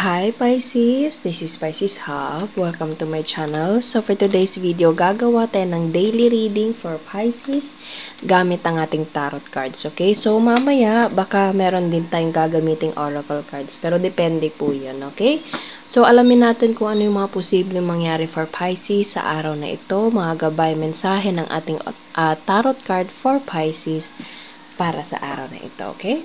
Hi Pisces! This is Pisces Hub. Welcome to my channel. So for today's video, gagawa tayo ng daily reading for Pisces gamit ang ating tarot cards. Okay? So mamaya, baka meron din tayong gagamiting oracle cards. Pero depende po yun. Okay? So alamin natin kung ano yung mga posibleng mangyari for Pisces sa araw na ito. Mga gabay mensahe ng ating tarot card for Pisces para sa araw na ito. Okay?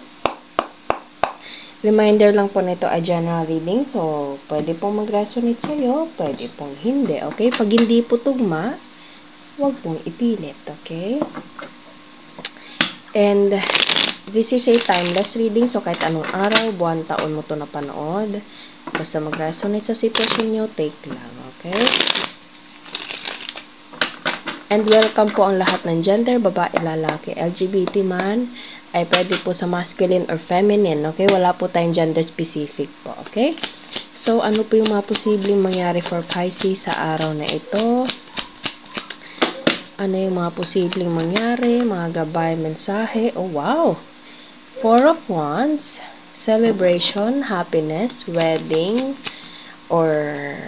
Reminder lang po nito ay general reading. So, pwede pong mag-resonate sa'yo, pwede pong hindi. Okay? Pag hindi po tugma, huwag pong ipilit. Okay? And, this is a timeless reading. So, kahit anong araw, buwan, taon mo ito napanood. Basta mag-resonate sa sitwasyon nyo, take lang. Okay? And welcome po ang lahat ng gender, babae, lalaki, LGBT man, ay pwede po sa masculine or feminine, okay? Wala po tayong gender specific po, okay? So, ano po yung mga posibleng mangyari for Pisces sa araw na ito? Ano yung mga posibleng mangyari? Mga gabay, mensahe? Oh, wow! Four of Wands, celebration, happiness, wedding, or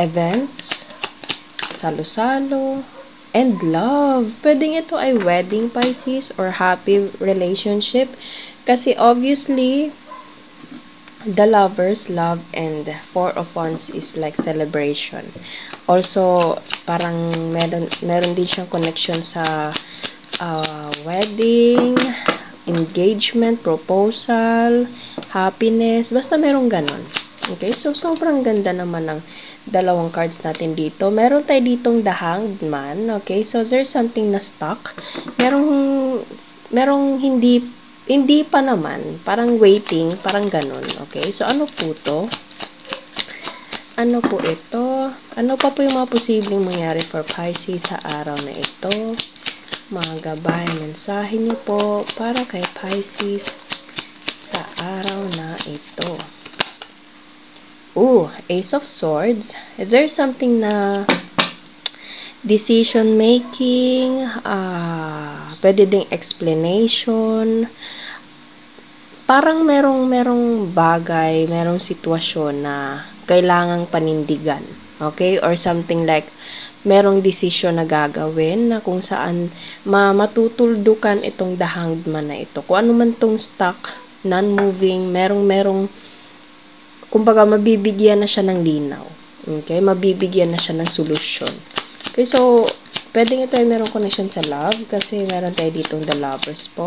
events, salo-salo, and love. Pwedeng ito ay wedding, Pisces, or happy relationship. Kasi obviously, the lovers, love, and Four of Wands is like celebration. Also, parang meron din siyang connection sa wedding, engagement, proposal, happiness. Basta merong ganon. Okay? So, sobrang ganda naman ng dalawang cards natin dito. Meron tayo ditong The Hanged Man. Okay? So, there's something na stuck. Merong hindi pa naman. Parang waiting. Parang ganun. Okay? So, ano po to? Ano po ito? Ano pa po yung mga posibleng mangyari for Pisces sa araw na ito? Mga gabay, mensahe niyo po para kay Pisces sa araw na ito. Ace of Swords. There's something na decision making, pwede ding explanation. Parang merong bagay, merong sitwasyon na kailangang panindigan. Okay? Or something like merong decision na gagawin na kung saan matutuldukan itong The Hanged Man na ito. Kung ano man tong stuck, non-moving, merong kumbaga, mabibigyan na siya ng linaw. Okay? Mabibigyan na siya ng solusyon. Okay, so, pwedeng ito ay merong connection sa love kasi meron tayo ditong The Lovers po.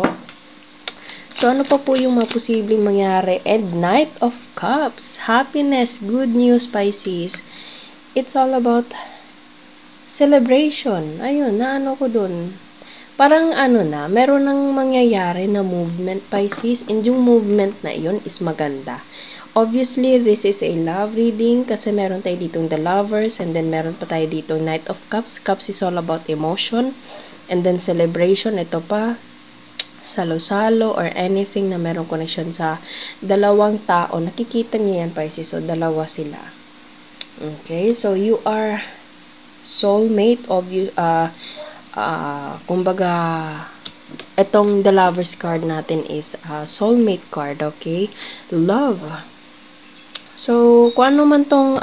So, ano pa po yung mga posibleng mangyari? And Knight of Cups. Happiness, good news, Pisces. It's all about celebration. Ayun, naano ko dun. Parang meron nang mangyayari na movement, Pisces. And yung movement na yun is maganda. Obviously, this is a love reading kasi meron tayo ditong The Lovers and then meron pa tayo ditong Knight of Cups. Cups is all about emotion and then celebration. Ito pa, salo-salo or anything na meron connection sa dalawang tao. Nakikita niyo yan, Pisces. So, dalawa sila. Okay? So, you are soulmate of you. Kumbaga, itong The Lovers card natin is soulmate card. Okay? Love. So, kung ano man tong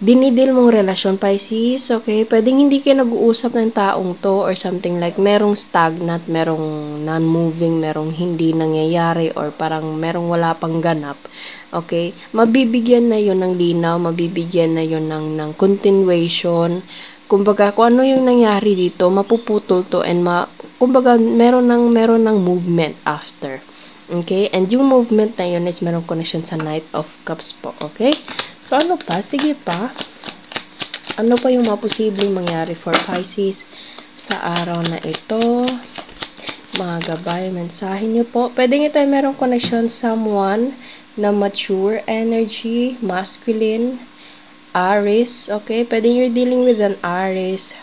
dinidil mong relasyon, Pisces, okay? Pwedeng hindi kayo nag-uusap ng taong to or something like merong stagnant, merong non-moving, merong hindi nangyayari or parang merong wala pang ganap. Okay? Mabibigyan na yon ng linaw, mabibigyan na yon ng continuation. Kumbaga, kung ano yung nangyari dito, mapuputol to and kumbaga, meron ng movement after. Okay? And yung movement na yun is merong connection sa Knight of Cups po. Okay? So, ano pa? Sige pa. Ano pa yung mga posibleng mangyari for Pisces sa araw na ito? Mga gabay, mensahe nyo po. Pwedeng ito ay merong connection someone na mature energy, masculine, Aries, okay? Pwede you're dealing with an Aries,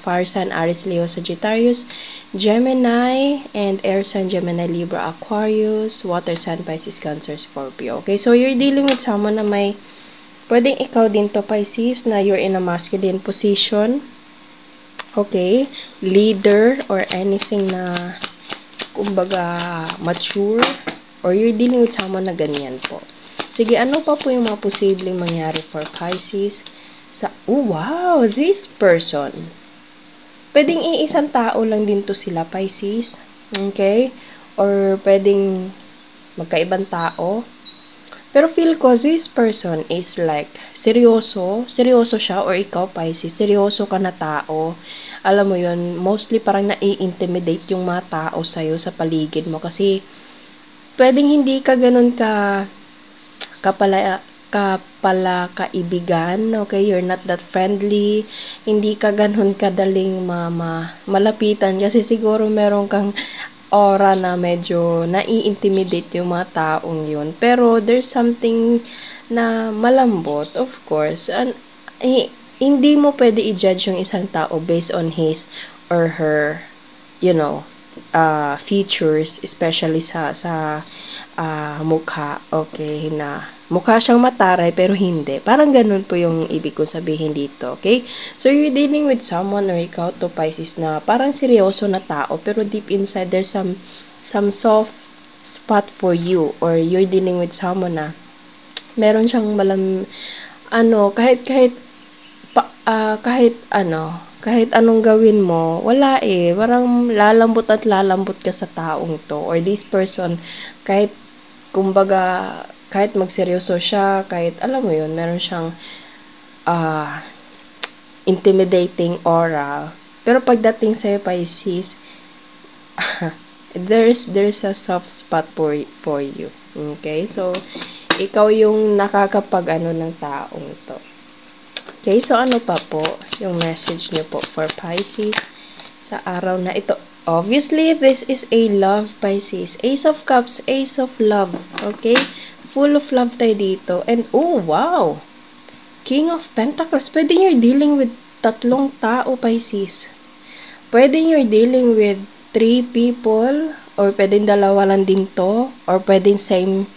fire sign, Aries, Leo, Sagittarius, Gemini, and air sign, Gemini, Libra, Aquarius, water sign, Pisces, Cancer, Scorpio. Okay, so you're dealing with someone na may, pwedeng ikaw din to, Pisces, na you're in a masculine position. Okay, leader or anything na, kumbaga, mature. Or you're dealing with someone na ganyan po. Sige, ano pa po yung mga posibleng mangyari for Pisces? Wow, this person. Pwedeng iisang tao lang din to sila, Pisces. Okay? Or pwedeng magkaibang tao. Pero feel ko, this person is like, seryoso siya, or ikaw, Pisces, seryoso ka na tao. Alam mo yun, mostly parang nai-intimidate yung mga tao sa'yo sa paligid mo. Kasi, pwedeng hindi ka ganun kapala kaibigan, okay? You're not that friendly. Hindi ka ganun kadaling malapitan. Kasi siguro meron kang aura na medyo nai-intimidate yung mga taong yun. Pero there's something na malambot, of course. Hindi mo pwede i-judge yung isang tao based on his or her, features, especially sa mukha. Okay, na mukha siyang mataray pero hindi. Parang ganun po yung ibig ko sabihin dito, okay? So, you're dealing with someone or ikaw to Pisces na parang seryoso na tao pero deep inside there's some soft spot for you, or you're dealing with someone na meron siyang kahit anong gawin mo, wala eh. Parang lalambot at lalambot ka sa taong to. Or this person, kahit magseryoso siya, kahit alam mo yun, meron siyang intimidating aura. Pero pagdating sa'yo, Pisces, there's a soft spot for you. Okay? So, ikaw yung nakakapag-ano ng taong to. Okay, so ano pa po yung message niyo po for Pisces sa araw na ito? Obviously, this is a love, Pisces. Ace of Cups, Ace of Love. Okay? Full of love tayo dito. And, wow! King of Pentacles. Pwede you're dealing with 3 tao, Pisces. Pwede you're dealing with 3 people. Or pwedeng 2 lang din to. Or pwedeng same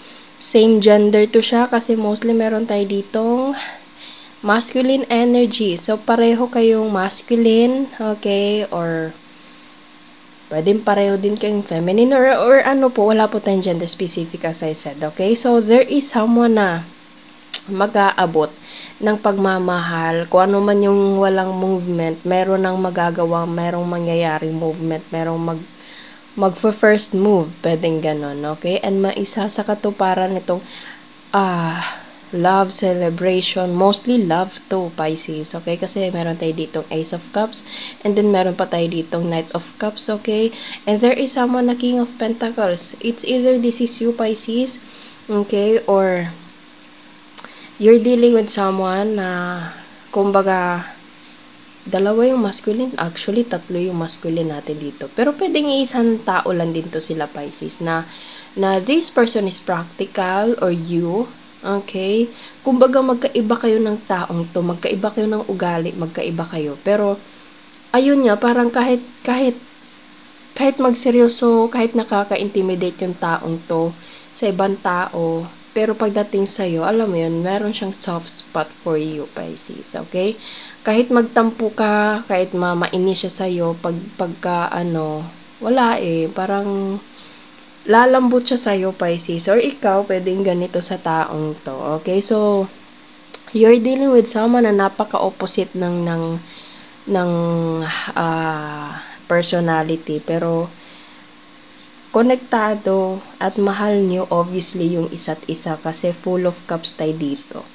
gender to siya. Kasi mostly meron tayo ditong masculine energy. So, pareho kayong masculine, okay? Or, pwedeng pareho din kayong feminine. Or ano po, wala po tayong gender specific as I said, okay? So, there is someone na mag-aabot ng pagmamahal. Kung ano man yung walang movement, meron nang magagawa, merong mangyayaring movement, merong mag-first move. Pwedeng ganon, okay? And maisa sa katuparan nitong, love celebration, mostly love to Pisces, okay? Kasi meron tayo ditong Ace of Cups, and then meron pa tayo ditong Knight of Cups, okay? And there is someone na King of Pentacles. It's either this is you, Pisces, okay? Or you're dealing with someone na, kumbaga, 2 yung masculine. Actually, 3 yung masculine natin dito. Pero pwedeng isang tao lang din to sila, Pisces, na this person is practical, or you. Okay? Kumbaga, magkaiba kayo ng taong to, magkaiba kayo ng ugali, magkaiba kayo. Pero, ayun nga, parang kahit magseryoso, kahit nakaka-intimidate yung taong to sa ibang tao, pero pagdating sa'yo, alam mo yun, meron siyang soft spot for you, Pisces. Okay? Kahit magtampo ka, kahit mainis siya sa'yo, wala eh, parang lalambot siya sa'yo, Pisces. Or ikaw, pwedeng ganito sa taong to. Okay? So, you're dealing with someone na napaka-opposite ng personality. Pero, konektado at mahal niyo, obviously, yung isa't isa. Kasi full of cups tayo dito.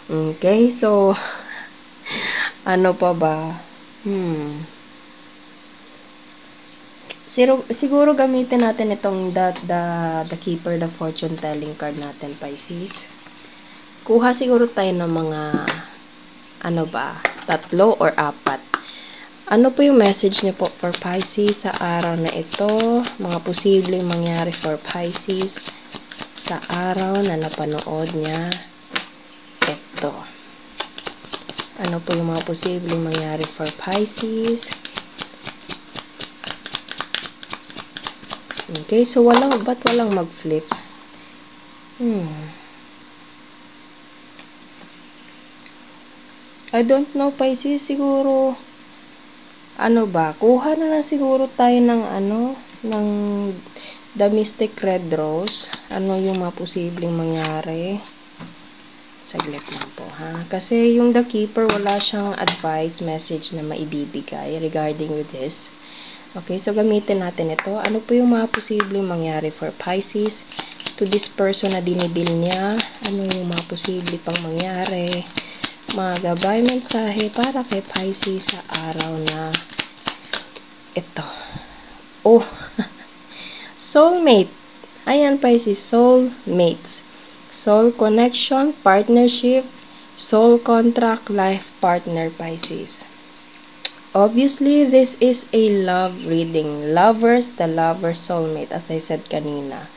Okay? So, ano pa ba? Siguro gamitin natin itong the Keeper, the Fortune Telling card natin, Pisces. Kuha siguro tayo ng mga 3 or 4. Ano po yung message niyo po for Pisces sa araw na ito? Mga posibleng mangyari for Pisces sa araw na napanood niya ito. Ano po yung mga posibleng mangyari for Pisces? Okay, so ba't walang mag-flip? I don't know, Pisces, siguro, kuha na lang siguro tayo ng The Mystic Red Rose. Ano yung mga posibleng mangyari? Saglit lang po, ha? Kasi yung The Keeper, wala siyang advice message na maibibigay regarding with this. Okay, so gamitin natin ito. Ano po yung mga posibleng mangyari for Pisces? To this person na dinidil niya, ano yung mga posible pang mangyari? Mga gabay mensahe para kay Pisces sa araw na ito. Oh, soulmate. Ayan, Pisces, soulmates. Soul connection, partnership, soul contract, life partner, Pisces. Obviously, this is a love reading. Lovers, the lover, soulmate, as I said kanina.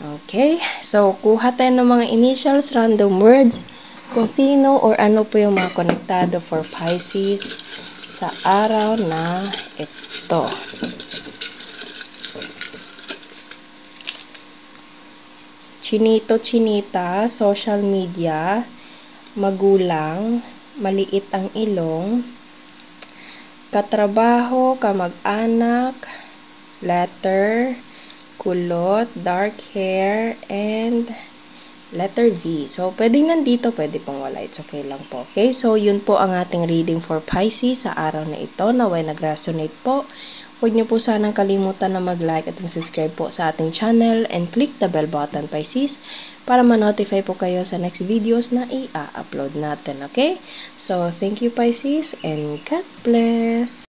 Okay, so kuha tayo ng mga initials, random words, kung sino or ano po yung mga konektado for Pisces sa araw na ito. Chinito, chinita, social media, magulang, maliit ang ilong, katrabaho, kamag-anak, letter, kulot, dark hair, and letter V. So, pwedeng nandito, pwede pong wala. It's okay lang po. Okay? So, yun po ang ating reading for Pisces sa araw na ito. Naway nag-resonate po. Huwag niyo po sanang kalimutan na mag-like at mag-subscribe po sa ating channel and click the bell button, Pisces, para ma-notify po kayo sa next videos na i-upload natin. Okay? So, thank you, Pisces, and God bless!